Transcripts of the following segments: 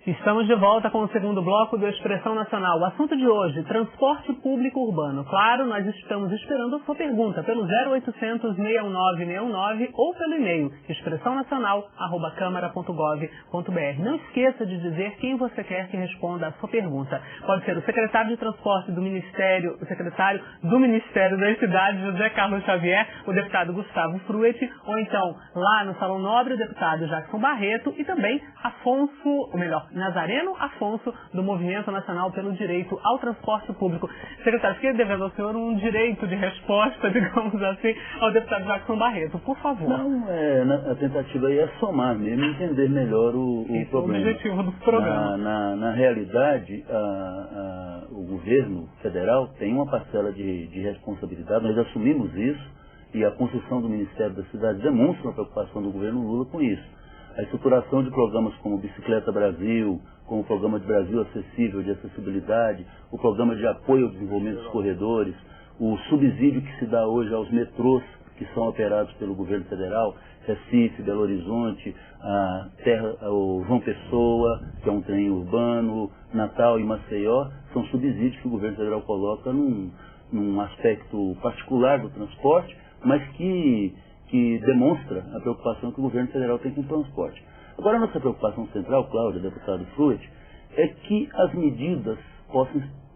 Estamos de volta com o segundo bloco do Expressão Nacional. O assunto de hoje, transporte público urbano. Claro, nós estamos esperando a sua pergunta pelo 0800 6969 ou pelo e-mail expressãonacional@câmara.gov.br. Não esqueça de dizer quem você quer que responda a sua pergunta. Pode ser o secretário de Transporte do Ministério, o secretário do Ministério das Cidades, José Carlos Xavier, o deputado Gustavo Fruet, ou então lá no Salão Nobre, o deputado Jackson Barreto e também Nazareno Afonso, do Movimento Nacional pelo Direito ao Transporte Público. Secretário, fiquei devendo ao senhor um direito de resposta, digamos assim, ao deputado Jackson Barreto, por favor. Não, a tentativa aí é somar mesmo, entender melhor o problema. O objetivo do programa. Na realidade, o governo federal tem uma parcela de responsabilidade, nós assumimos isso, e a construção do Ministério das Cidades demonstra a preocupação do governo Lula com isso. A estruturação de programas como Bicicleta Brasil, como o Programa de Brasil Acessível de Acessibilidade, o Programa de Apoio ao Desenvolvimento dos Corredores, o subsídio que se dá hoje aos metrôs que são operados pelo governo federal, Recife, Belo Horizonte, o João Pessoa, que é um trem urbano, Natal e Maceió, são subsídios que o governo federal coloca num aspecto particular do transporte, mas que demonstra a preocupação que o governo federal tem com o transporte. Agora, a nossa preocupação central, Cláudia, deputado Fruet, é que as medidas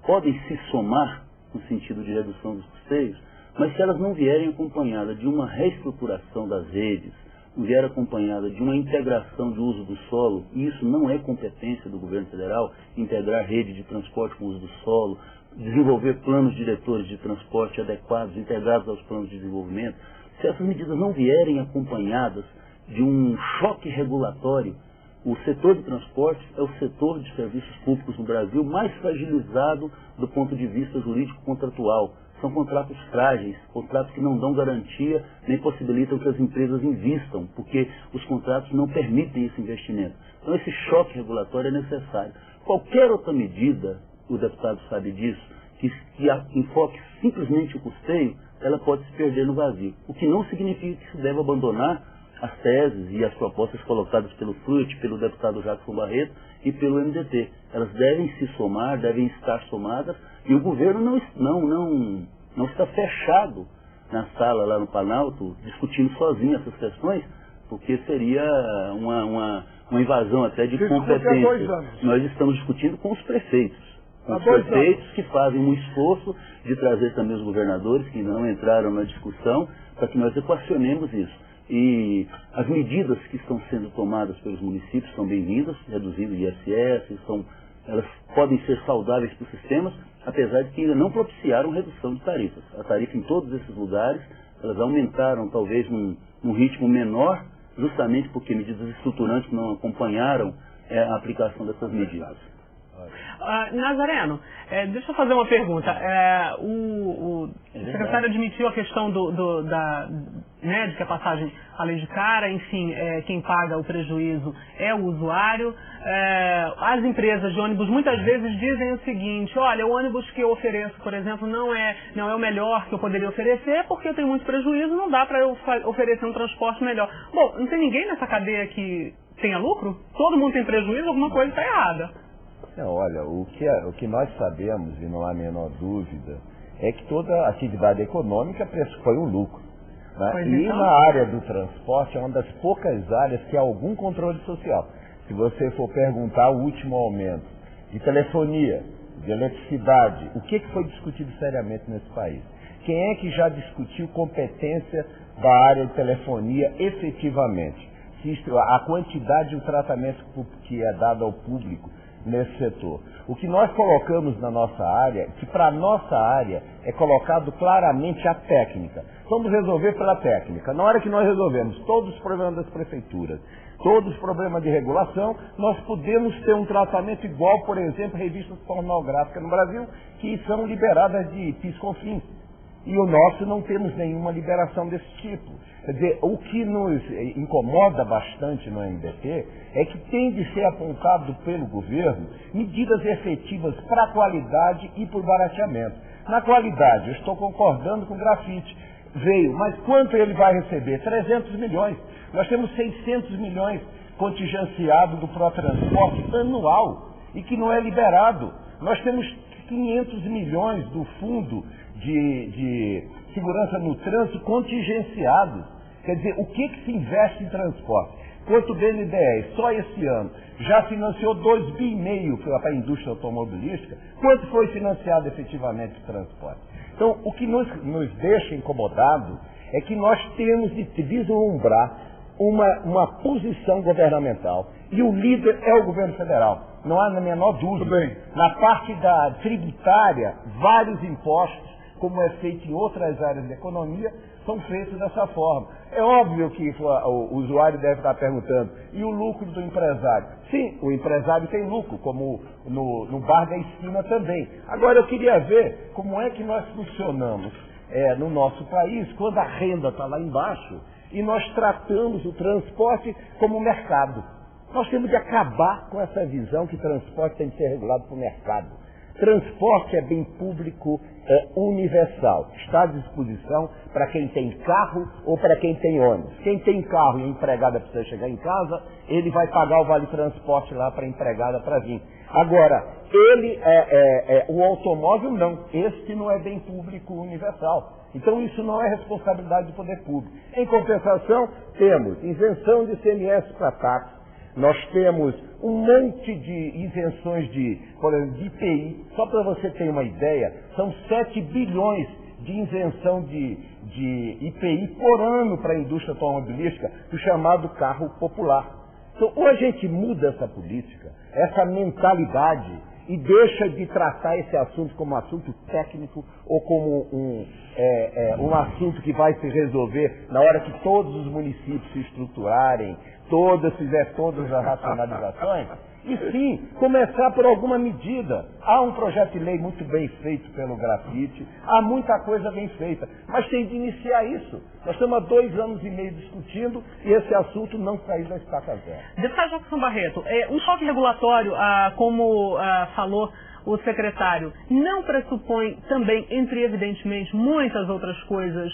podem se somar no sentido de redução dos custeios, mas se elas não vierem acompanhadas de uma reestruturação das redes, não vier acompanhada de uma integração de uso do solo, e isso não é competência do governo federal, integrar rede de transporte com o uso do solo, desenvolver planos diretores de transporte adequados, integrados aos planos de desenvolvimento. Se essas medidas não vierem acompanhadas de um choque regulatório, o setor de transportes é o setor de serviços públicos no Brasil mais fragilizado do ponto de vista jurídico contratual. São contratos frágeis, contratos que não dão garantia nem possibilitam que as empresas invistam, porque os contratos não permitem esse investimento. Então esse choque regulatório é necessário. Qualquer outra medida, o deputado sabe disso, que enfoque simplesmente o custeio, ela pode se perder no vazio. O que não significa que se deve abandonar as teses e as propostas colocadas pelo Fruet, pelo deputado Jackson Barreto e pelo MDT. Elas devem se somar, devem estar somadas, e o governo não está fechado na sala lá no Planalto, discutindo sozinho essas questões, porque seria uma invasão até de competência. Nós estamos discutindo com os prefeitos. Os prefeitos que fazem um esforço de trazer também os governadores, que ainda não entraram na discussão, para que nós equacionemos isso. E as medidas que estão sendo tomadas pelos municípios são bem-vindas, reduzindo o ISS, elas podem ser saudáveis para os sistemas, apesar de que ainda não propiciaram redução de tarifas. A tarifa em todos esses lugares, elas aumentaram talvez num ritmo menor, justamente porque medidas estruturantes não acompanharam a aplicação dessas medidas. Nazareno, deixa eu fazer uma pergunta. O secretário admitiu a questão de que a passagem, além de cara, enfim, quem paga o prejuízo é o usuário. As empresas de ônibus muitas vezes dizem o seguinte: olha, o ônibus que eu ofereço, por exemplo, não é o melhor que eu poderia oferecer, porque eu tenho muito prejuízo, não dá para eu oferecer um transporte melhor. Bom, não tem ninguém nessa cadeia que tenha lucro? Todo mundo tem prejuízo, alguma coisa está errada. Olha, o que nós sabemos, e não há a menor dúvida, é que toda atividade econômica pressupõe um lucro. Né? E então, na área do transporte é uma das poucas áreas que há algum controle social. Se você for perguntar o último aumento de telefonia, de eletricidade, o que foi discutido seriamente nesse país? Quem é que já discutiu competência da área de telefonia efetivamente? A quantidade de um tratamento que é dado ao público nesse setor. O que nós colocamos na nossa área, que para a nossa área é colocado claramente a técnica. Vamos resolver pela técnica. Na hora que nós resolvemos todos os problemas das prefeituras, todos os problemas de regulação, nós podemos ter um tratamento igual, por exemplo, revistas pornográficas no Brasil, que são liberadas de PIS/COFINS. E o nosso não temos nenhuma liberação desse tipo. Quer dizer, o que nos incomoda bastante no MDT é que tem de ser apontado pelo governo medidas efetivas para a qualidade e para o barateamento. Na qualidade, eu estou concordando com o grafite. veio, mas quanto ele vai receber? 300 milhões. Nós temos 600 milhões contingenciado do pró-transporte anual e que não é liberado. Nós temos 500 milhões do Fundo de Segurança no Trânsito contingenciados. Quer dizer, o que se investe em transporte? Quanto o BNDES, só esse ano, já financiou 2,5 bilhões para a indústria automobilística, quanto foi financiado efetivamente o transporte? Então, o que nos deixa incomodados é que nós temos de vislumbrar uma posição governamental e o líder é o governo federal. Não há a menor dúvida. Na parte da tributária, vários impostos, como é feito em outras áreas da economia, são feitos dessa forma. É óbvio que o usuário deve estar perguntando, e o lucro do empresário? Sim, o empresário tem lucro, como no bar da esquina também. Agora eu queria ver como é que nós funcionamos no nosso país, quando a renda está lá embaixo, e nós tratamos o transporte como mercado. Nós temos de acabar com essa visão que transporte tem que ser regulado por mercado. Transporte é bem público, é universal. Está à disposição para quem tem carro ou para quem tem ônibus. Quem tem carro e a empregada precisa chegar em casa, ele vai pagar o vale-transporte lá para a empregada para vir. Agora, o automóvel não. Este não é bem público universal. Então isso não é responsabilidade do poder público. Em compensação, temos isenção de ICMS para táxi. Nós temos um monte de isenções por exemplo, de IPI. Só para você ter uma ideia, são 7 bilhões de isenção de IPI por ano para a indústria automobilística, do chamado carro popular. Então, ou a gente muda essa política, essa mentalidade, e deixa de tratar esse assunto como um assunto técnico ou como um assunto que vai se resolver na hora que todos os municípios se estruturarem, fizer todas as racionalizações, e sim, começar por alguma medida. Há um projeto de lei muito bem feito pelo Grafite, há muita coisa bem feita, mas tem de iniciar isso. Nós estamos há 2 anos e meio discutindo e esse assunto não saiu da estaca zero. Deputado Jefferson Barreto, um choque regulatório, como falou o secretário, não pressupõe também, entre evidentemente muitas outras coisas,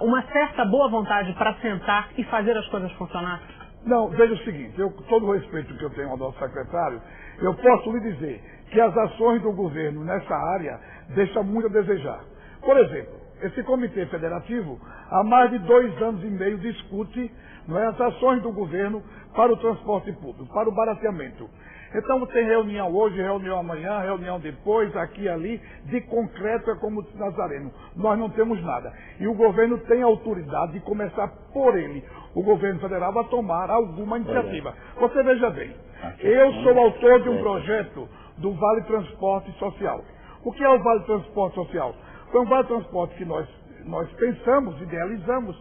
uma certa boa vontade para sentar e fazer as coisas funcionar? Não, veja o seguinte, todo o respeito que eu tenho ao nosso secretário, eu posso lhe dizer que as ações do governo nessa área deixam muito a desejar. Por exemplo, esse comitê federativo, há mais de 2 anos e meio, discute as ações do governo para o transporte público, para o barateamento. Então tem reunião hoje, reunião amanhã, reunião depois, aqui e ali, de concreto é como o Nazareno. Nós não temos nada. E o governo tem a autoridade de começar por ele, o governo federal, a tomar alguma iniciativa. Você veja bem, eu sou autor de um projeto do Vale Transporte Social. O que é o Vale Transporte Social? Foi um Vale Transporte que nós pensamos, idealizamos,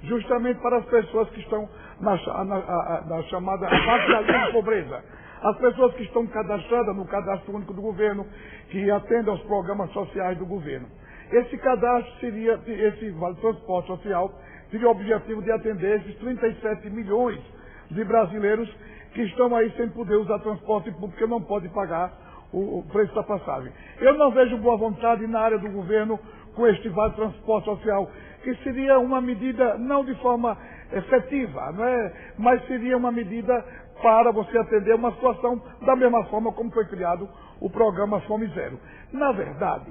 justamente para as pessoas que estão na chamada abaixo da linha de pobreza. As pessoas que estão cadastradas no cadastro único do governo, que atendem aos programas sociais do governo. Esse cadastro esse Vale Transporte Social, teria o objetivo de atender esses 37 milhões de brasileiros que estão aí sem poder usar transporte público, porque não pode pagar o preço da passagem. Eu não vejo boa vontade na área do governo com este Vale Transporte Social, que seria uma medida não de forma efetiva, mas seria uma medida para você atender uma situação da mesma forma como foi criado o programa Fome Zero. Na verdade,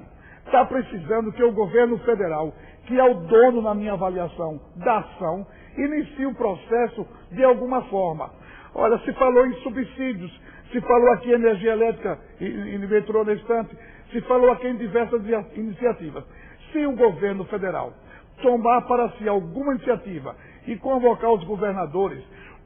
está precisando que o governo federal, que é o dono, na minha avaliação, da ação, inicie um processo de alguma forma. Olha, se falou em subsídios, se falou aqui em energia elétrica, em metrô na estante, se falou aqui em diversas iniciativas. Se o governo federal tomar para si alguma iniciativa e convocar os governadores,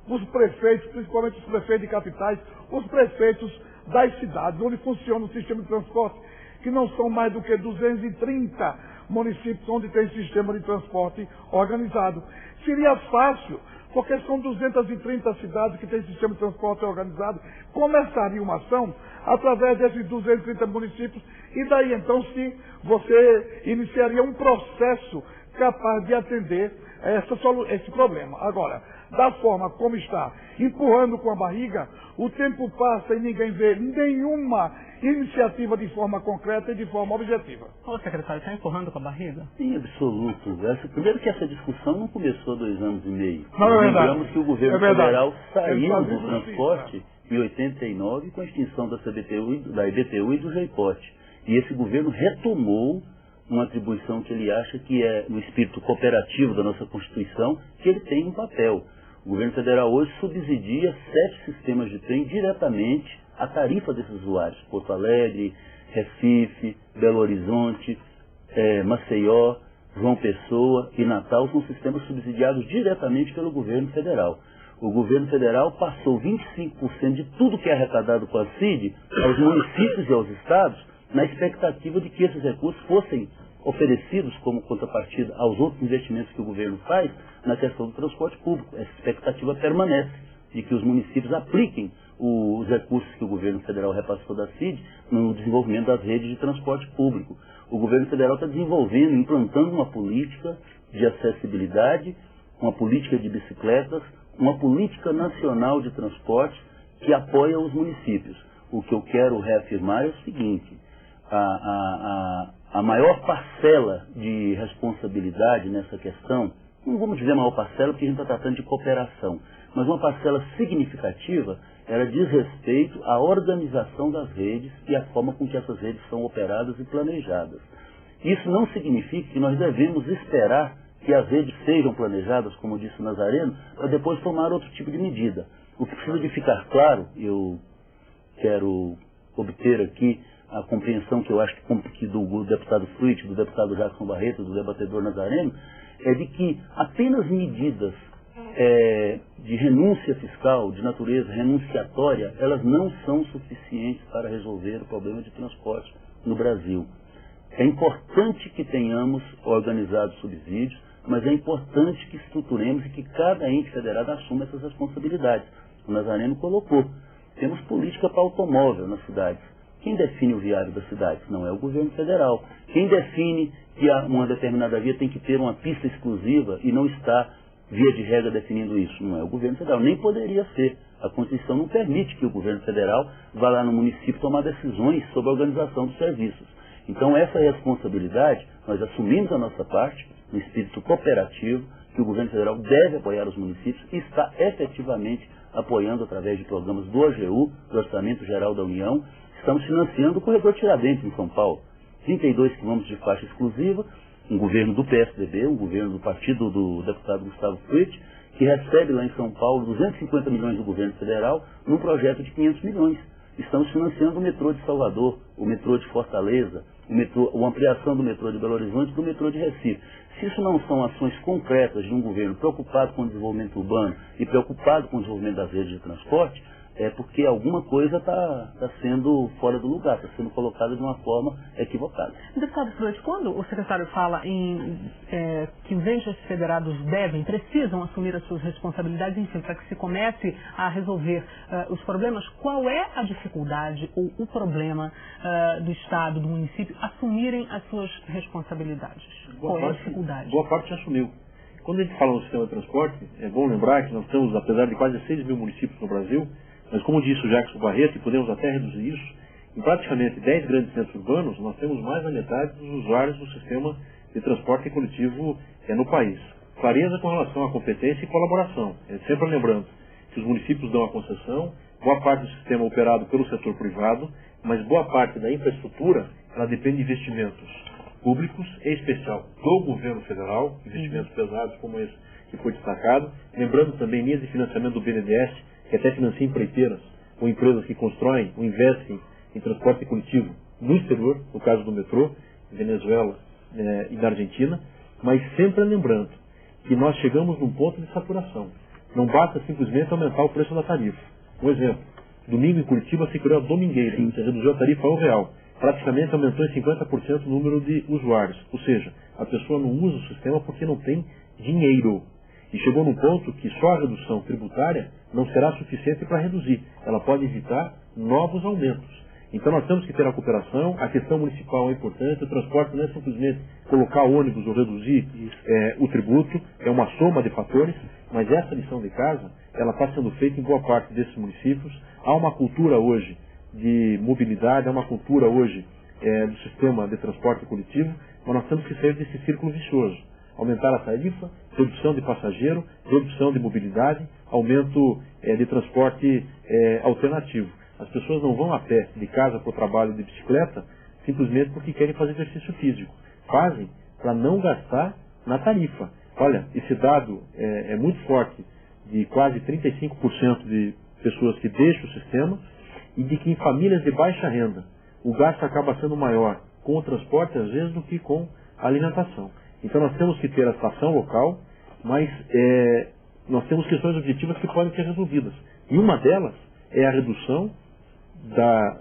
os prefeitos, principalmente os prefeitos de capitais, os prefeitos das cidades, onde funciona o sistema de transporte, que não são mais do que 230 municípios onde tem sistema de transporte organizado. Seria fácil, porque são 230 cidades que têm sistema de transporte organizado, começaria uma ação através desses 230 municípios, e daí então sim, você iniciaria um processo capaz de atender esse problema. Agora, da forma como está, empurrando com a barriga, o tempo passa e ninguém vê nenhuma iniciativa de forma concreta e de forma objetiva. Ô, secretário, está empurrando com a barriga? Em absoluto. Primeiro que essa discussão não começou há 2 anos e meio. Não, é verdade. Lembramos que o governo federal saiu do transporte em 89 com a extinção da IBTU e do JPOT. E esse governo retomou uma atribuição que ele acha que é no espírito cooperativo da nossa Constituição, que ele tem um papel. O governo federal hoje subsidia 7 sistemas de trem diretamente à tarifa desses usuários. Porto Alegre, Recife, Belo Horizonte, Maceió, João Pessoa e Natal são sistemas subsidiados diretamente pelo governo federal. O governo federal passou 25% de tudo que é arrecadado com a CID aos municípios e aos estados, na expectativa de que esses recursos fossem oferecidos como contrapartida aos outros investimentos que o governo faz na questão do transporte público. Essa expectativa permanece de que os municípios apliquem os recursos que o governo federal repassou da CID no desenvolvimento das redes de transporte público. O governo federal está desenvolvendo, implantando uma política de acessibilidade, uma política de bicicletas, uma política nacional de transporte que apoia os municípios. O que eu quero reafirmar é o seguinte: a maior parcela de responsabilidade nessa questão, não vamos dizer maior parcela porque a gente está tratando de cooperação, mas uma parcela significativa, ela diz respeito à organização das redes e à forma com que essas redes são operadas e planejadas. Isso não significa que nós devemos esperar que as redes sejam planejadas, como disse o Nazareno, para depois tomar outro tipo de medida. O que precisa de ficar claro, eu quero obter aqui a compreensão que eu acho que do deputado Fruit, do deputado Jackson Barreto, do debatedor Nazareno, é de que apenas medidas de renúncia fiscal, de natureza renunciatória, elas não são suficientes para resolver o problema de transporte no Brasil. É importante que tenhamos organizados subsídios, mas é importante que estruturemos e que cada ente federado assuma essas responsabilidades. O Nazareno colocou. Temos política para automóvel nas cidades. Quem define o viário das cidades? Não é o governo federal. Quem define que uma determinada via tem que ter uma pista exclusiva e não está, via de regra, definindo isso? Não é o governo federal. Nem poderia ser. A Constituição não permite que o governo federal vá lá no município tomar decisões sobre a organização dos serviços. Então, essa responsabilidade, nós assumimos a nossa parte, no espírito cooperativo, que o governo federal deve apoiar os municípios e está efetivamente apoiando através de programas do AGU, do Orçamento Geral da União. Estamos financiando o corredor Tiradentes em São Paulo. 32 quilômetros de faixa exclusiva, um governo do PSDB, um governo do partido do deputado Gustavo Fruit, que recebe lá em São Paulo 250 milhões do governo federal num projeto de 500 milhões. Estamos financiando o metrô de Salvador, o metrô de Fortaleza, a ampliação do metrô de Belo Horizonte e do metrô de Recife. Se isso não são ações concretas de um governo preocupado com o desenvolvimento urbano e preocupado com o desenvolvimento das redes de transporte, é porque alguma coisa está sendo fora do lugar, está sendo colocada de uma forma equivocada. Deputado Fruit, quando o secretário fala que os entes federados precisam assumir as suas responsabilidades, enfim, para que se comece a resolver os problemas, qual é a dificuldade ou o problema do Estado, do município, assumirem as suas responsabilidades? Qual é a dificuldade? Boa parte já assumiu. Quando a gente fala no sistema de transporte, é bom lembrar que nós temos, apesar de quase 6 mil municípios no Brasil, mas como disse o Jackson Barreto, e podemos até reduzir isso, em praticamente 10 grandes centros urbanos, nós temos mais da metade dos usuários do sistema de transporte coletivo no país. Clareza com relação à competência e colaboração. Sempre lembrando que os municípios dão a concessão, boa parte do sistema é operado pelo setor privado, mas boa parte da infraestrutura, ela depende de investimentos públicos, em especial do governo federal, investimentos pesados como esse que foi destacado. Lembrando também linhas de financiamento do BNDES, que até financia empreiteiras ou empresas que constroem ou investem em transporte coletivo no exterior, no caso do metrô, Venezuela e na Argentina, mas sempre lembrando que nós chegamos num ponto de saturação. Não basta simplesmente aumentar o preço da tarifa. Um exemplo, domingo em Curitiba se criou a domingueira, se reduziu a tarifa a R$1. Praticamente aumentou em 50% o número de usuários. Ou seja, a pessoa não usa o sistema porque não tem dinheiro. E chegou num ponto que só a redução tributária não será suficiente para reduzir. Ela pode evitar novos aumentos. Então nós temos que ter a cooperação, a questão municipal é importante, o transporte não é simplesmente colocar ônibus ou reduzir o tributo, é uma soma de fatores, mas essa lição de casa, ela está sendo feita em boa parte desses municípios. Há uma cultura hoje de mobilidade, há uma cultura hoje do sistema de transporte coletivo, mas nós temos que sair desse círculo vicioso. Aumentar a tarifa, redução de passageiro, redução de mobilidade, aumento de transporte alternativo. As pessoas não vão a pé de casa para o trabalho de bicicleta simplesmente porque querem fazer exercício físico. Fazem para não gastar na tarifa. Olha, esse dado é muito forte, de quase 35% de pessoas que deixam o sistema e de que em famílias de baixa renda o gasto acaba sendo maior com o transporte às vezes do que com a alimentação. Então nós temos que ter a estação local, mas nós temos questões objetivas que podem ser resolvidas. E uma delas é a redução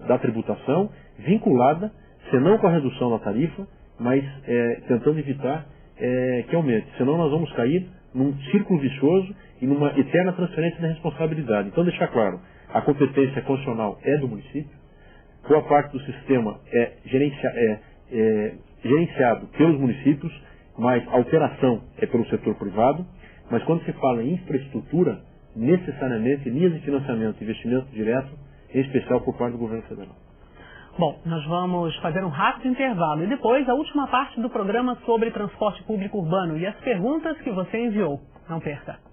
da tributação, vinculada, se não com a redução da tarifa, mas tentando evitar que aumente. Senão nós vamos cair num círculo vicioso e numa eterna transferência da responsabilidade. Então deixar claro, a competência constitucional é do município, boa parte do sistema é gerenciado pelos municípios, mas a operação é pelo setor privado, mas quando se fala em infraestrutura, necessariamente linhas de financiamento e investimento direto, em especial por parte do governo federal. Bom, nós vamos fazer um rápido intervalo e depois a última parte do programa sobre transporte público urbano e as perguntas que você enviou. Não perca.